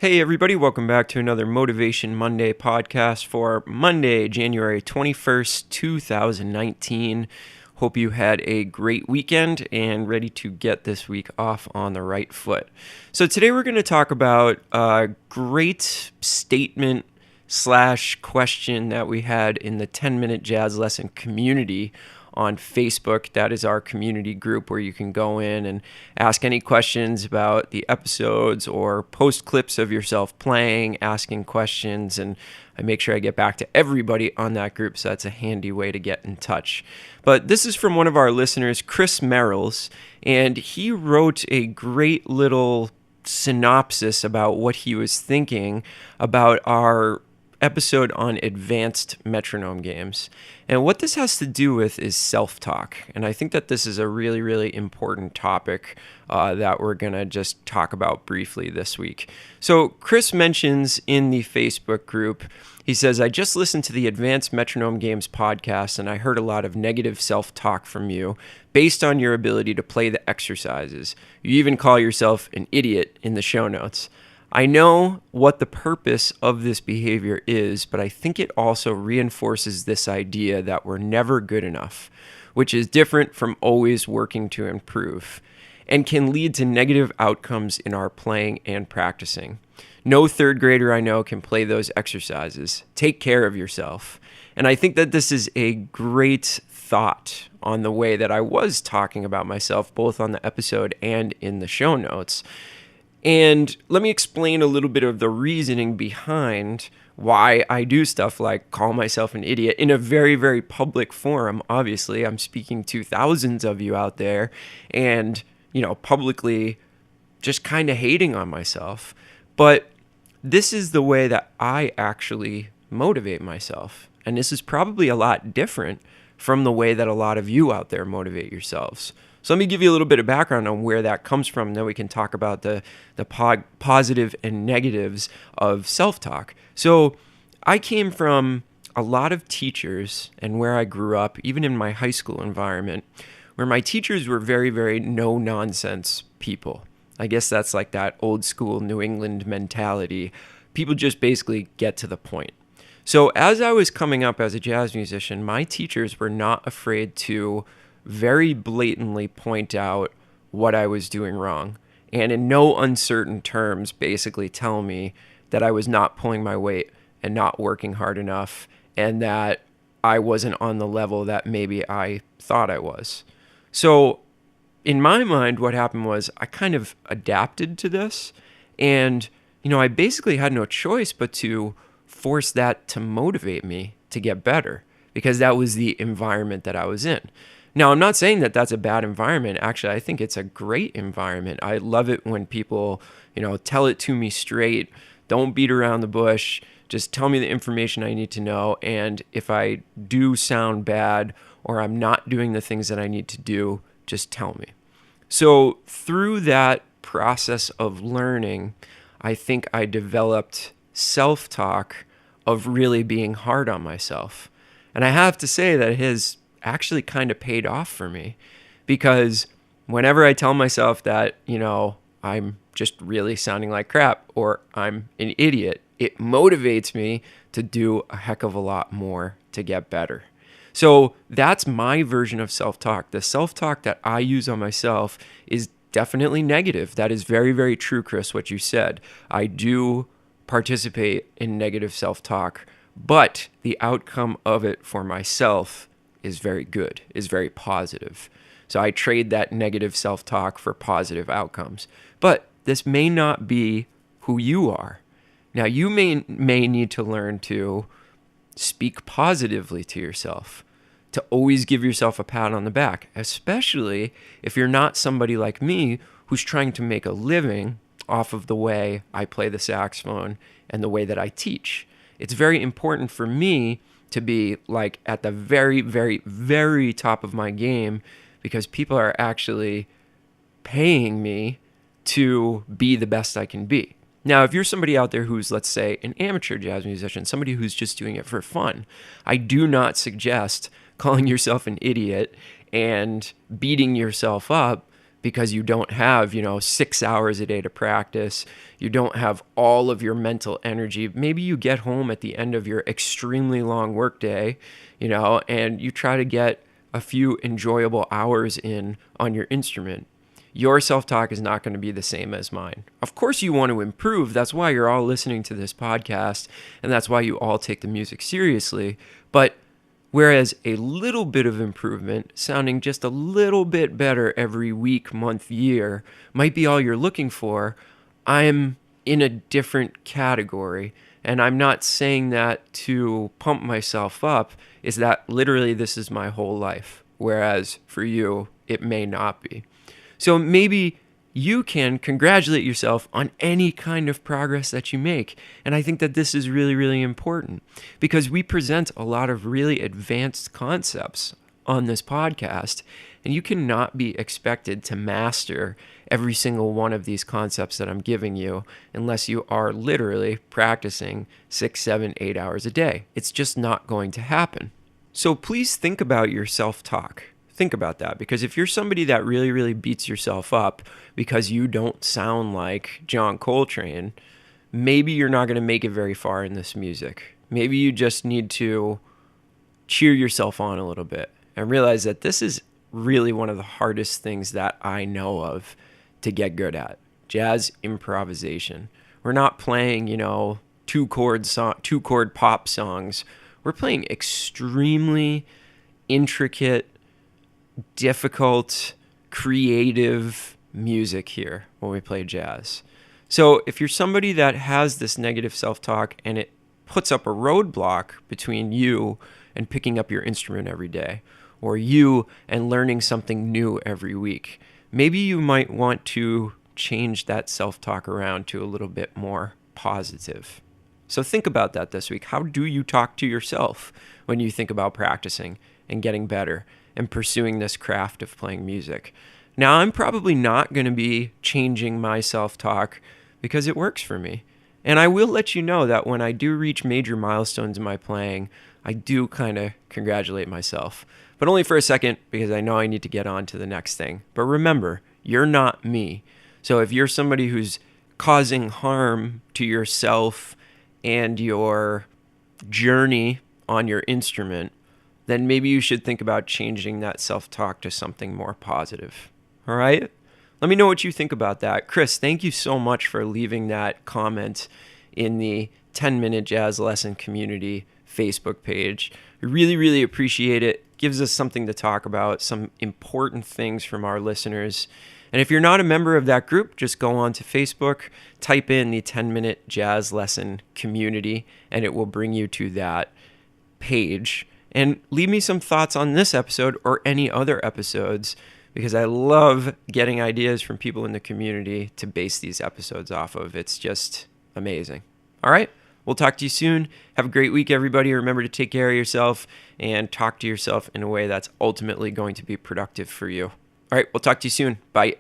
Hey, everybody, welcome back to another Motivation Monday podcast for Monday, January 21st, 2019. Hope you had a great weekend and ready to get this week off on the right foot. So, today we're going to talk about a great statement slash question that we had in the 10-minute jazz lesson community on Facebook. That is our community group where you can go in and ask any questions about the episodes or post clips of yourself playing, asking questions, and I make sure I get back to everybody on that group, so that's a handy way to get in touch. But this is from one of our listeners, Chris Merrills, and he wrote a great little synopsis about what he was thinking about our episode on advanced metronome games. And what this has to do with is self-talk. And I think that this is a really, really important topic that we're going to just talk about briefly this week. So Chris mentions in the Facebook group, he says, I just listened to the Advanced Metronome Games podcast and I heard a lot of negative self-talk from you based on your ability to play the exercises. You even call yourself an idiot in the show notes. I know what the purpose of this behavior is, but I think it also reinforces this idea that we're never good enough, which is different from always working to improve, and can lead to negative outcomes in our playing and practicing. No third grader I know can play those exercises. Take care of yourself. And I think that this is a great thought on the way that I was talking about myself, both on the episode and in the show notes. And let me explain a little bit of the reasoning behind why I do stuff like call myself an idiot in a very, very public forum. Obviously, I'm speaking to thousands of you out there and, publicly just kind of hating on myself. But this is the way that I actually motivate myself. And this is probably a lot different from the way that a lot of you out there motivate yourselves. So let me give you a little bit of background on where that comes from, and then we can talk about the positive and negatives of self-talk. So I came from a lot of teachers, and where I grew up, even in my high school environment, where my teachers were very, very no-nonsense people. I guess that's like that old school New England mentality. People just basically get to the point. So as I was coming up as a jazz musician, my teachers were not afraid to very blatantly point out what I was doing wrong, and in no uncertain terms basically tell me that I was not pulling my weight and not working hard enough, and that I wasn't on the level that maybe I thought I was. So in my mind, what happened was I kind of adapted to this, and I basically had no choice but to force that to motivate me to get better, because that was the environment that I was in. Now, I'm not saying that that's a bad environment. Actually, I think it's a great environment. I love it when people, tell it to me straight. Don't beat around the bush. Just tell me the information I need to know. And if I do sound bad or I'm not doing the things that I need to do, just tell me. So through that process of learning, I think I developed self-talk of really being hard on myself. And I have to say that it has actually kind of paid off for me, because whenever I tell myself that, I'm just really sounding like crap or I'm an idiot, it motivates me to do a heck of a lot more to get better. So that's my version of self-talk. The self-talk that I use on myself is definitely negative. That is very, very true, Chris, what you said. I do participate in negative self-talk, but the outcome of it for myself is very good, is very positive. So I trade that negative self-talk for positive outcomes. But this may not be who you are. Now, you may need to learn to speak positively to yourself, to always give yourself a pat on the back, especially if you're not somebody like me who's trying to make a living off of the way I play the saxophone and the way that I teach. It's very important for me to be like at the very, very, very top of my game, because people are actually paying me to be the best I can be. Now, if you're somebody out there who's, let's say, an amateur jazz musician, somebody who's just doing it for fun, I do not suggest calling yourself an idiot and beating yourself up because you don't have, 6 hours a day to practice. You don't have all of your mental energy. Maybe you get home at the end of your extremely long workday, and you try to get a few enjoyable hours in on your instrument. Your self-talk is not going to be the same as mine. Of course you want to improve. That's why you're all listening to this podcast, and that's why you all take the music seriously. But whereas a little bit of improvement, sounding just a little bit better every week, month, year, might be all you're looking for, I'm in a different category. And I'm not saying that to pump myself up, is that literally this is my whole life. Whereas for you, it may not be. So maybe you can congratulate yourself on any kind of progress that you make. And I think that this is really, really important because we present a lot of really advanced concepts on this podcast, and you cannot be expected to master every single one of these concepts that I'm giving you unless you are literally practicing 6, 7, 8 hours a day. It's just not going to happen. So please think about your self-talk. Think about that, because if you're somebody that really, really beats yourself up because you don't sound like John Coltrane, maybe you're not going to make it very far in this music. Maybe you just need to cheer yourself on a little bit and realize that this is really one of the hardest things that I know of to get good at. Jazz improvisation. We're not playing, two-chord pop songs. We're playing extremely intricate, difficult, creative music here when we play jazz. So if you're somebody that has this negative self-talk and it puts up a roadblock between you and picking up your instrument every day, or you and learning something new every week, maybe you might want to change that self-talk around to a little bit more positive. So think about that this week. How do you talk to yourself when you think about practicing and getting better and pursuing this craft of playing music? Now, I'm probably not going to be changing my self-talk because it works for me. And I will let you know that when I do reach major milestones in my playing, I do kind of congratulate myself. But only for a second, because I know I need to get on to the next thing. But remember, you're not me. So if you're somebody who's causing harm to yourself and your journey on your instrument, then maybe you should think about changing that self-talk to something more positive. All right? Let me know what you think about that. Chris, thank you so much for leaving that comment in the 10-Minute Jazz Lesson Community Facebook page. I really, really appreciate it. Gives us something to talk about, some important things from our listeners. And if you're not a member of that group, just go on to Facebook, type in the 10-Minute Jazz Lesson Community, and it will bring you to that page. And leave me some thoughts on this episode or any other episodes, because I love getting ideas from people in the community to base these episodes off of. It's just amazing. All right, we'll talk to you soon. Have a great week, everybody. Remember to take care of yourself and talk to yourself in a way that's ultimately going to be productive for you. All right, we'll talk to you soon. Bye.